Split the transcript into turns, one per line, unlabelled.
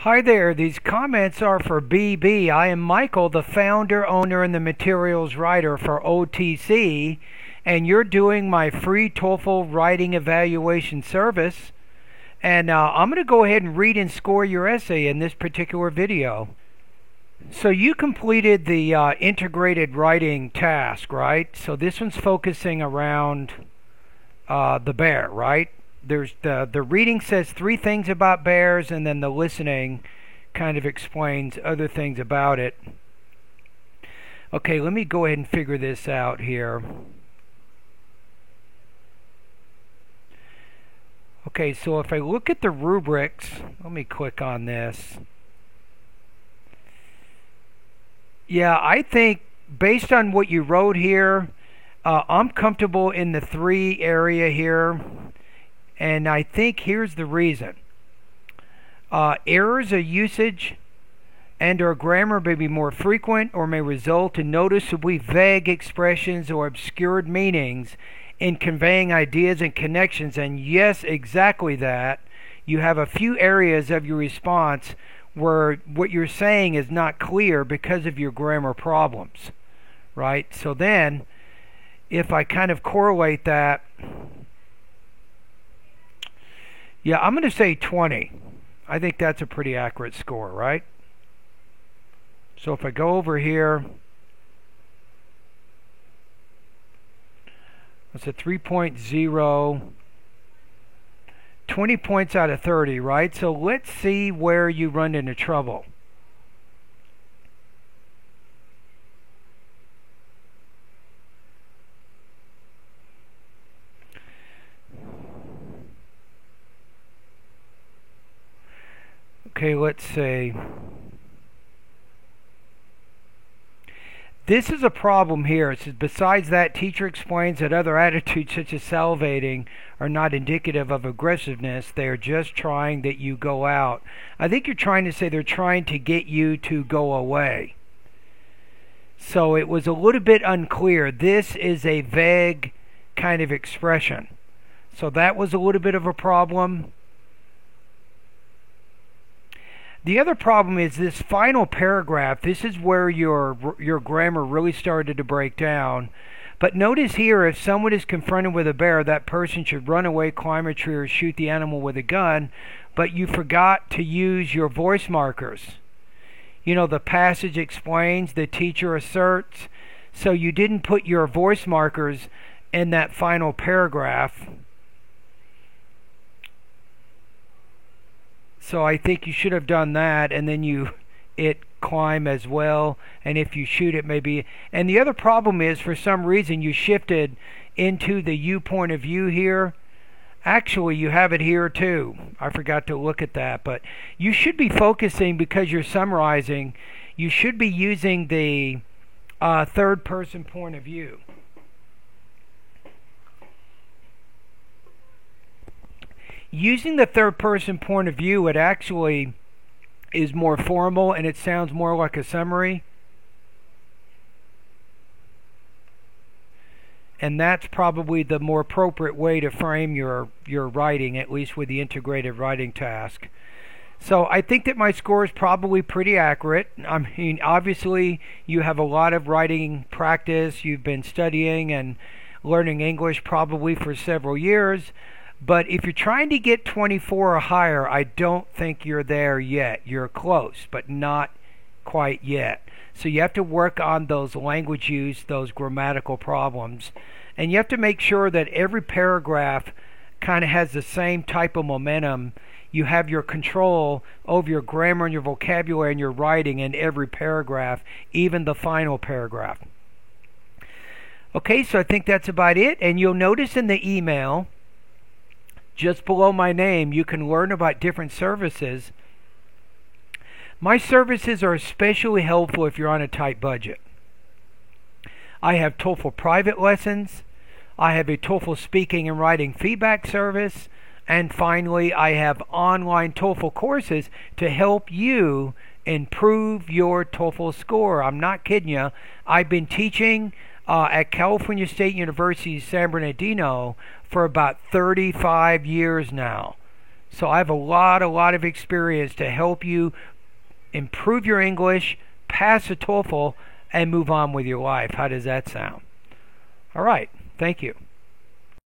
Hi there, these comments are for BB. I am Michael, the founder, owner, and the materials writer for OTC, and you're doing my free TOEFL writing evaluation service. And I'm going to go ahead and read and score your essay in this particular video. So you completed the integrated writing task, right? So this one's focusing around the bear, right? There's the reading says 3 things about bears, and then the listening kind of explains other things about it. Okay, let me go ahead and figure this out here. Okay, so if I look at the rubrics, let me click on this. Yeah, I think based on what you wrote here, I'm comfortable in the 3 area here. And I think here's the reason. Errors of usage and or grammar may be more frequent or may result in noticeably vague expressions or obscured meanings in conveying ideas and connections. And yes, exactly that. You have a few areas of your response where what you're saying is not clear because of your grammar problems, right? So then, if I kind of correlate that, yeah, I'm going to say 20. I think that's a pretty accurate score, right? So if I go over here, that's a 3.0, 20 points out of 30, right? So let's see where you run into trouble. Okay, let's say this is a problem here. It says, besides that, teacher explains that other attitudes such as salivating are not indicative of aggressiveness. They are just trying that you go out. I think you're trying to say they're trying to get you to go away. So it was a little bit unclear. This is a vague kind of expression. So that was a little bit of a problem. The other problem is this final paragraph. This is where your grammar really started to break down. But notice here, if someone is confronted with a bear, that person should run away, climb a tree, or shoot the animal with a gun. But you forgot to use your voice markers. You know, the passage explains, the teacher asserts. So you didn't put your voice markers in that final paragraph. So I think you should have done that, and then it climb as well, and if you shoot it maybe. And the other problem is, for some reason, you shifted into the you point of view here. Actually, you have it here too. I forgot to look at that, but you should be focusing, because you're summarizing, you should be using the third person point of view. Using the third person point of view, it actually is more formal and it sounds more like a summary. And that's probably the more appropriate way to frame your writing, at least with the integrated writing task. So I think that my score is probably pretty accurate. I mean, obviously you have a lot of writing practice. You've been studying and learning English probably for several years. But if you're trying to get 24 or higher, I don't think you're there yet. You're close, but not quite yet. So you have to work on those language use, those grammatical problems. And you have to make sure that every paragraph kind of has the same type of momentum. You have your control over your grammar and your vocabulary and your writing in every paragraph, even the final paragraph. Okay, so I think that's about it. And you'll notice in the email, just below my name, you can learn about different services. My services are especially helpful if you're on a tight budget. I have TOEFL private lessons. I have a TOEFL speaking and writing feedback service. And finally, I have online TOEFL courses to help you improve your TOEFL score. I'm not kidding you. I've been teaching at California State University, San Bernardino, for about 35 years now. So I have a lot of experience to help you improve your English, pass the TOEFL, and move on with your life. How does that sound? All right. Thank you.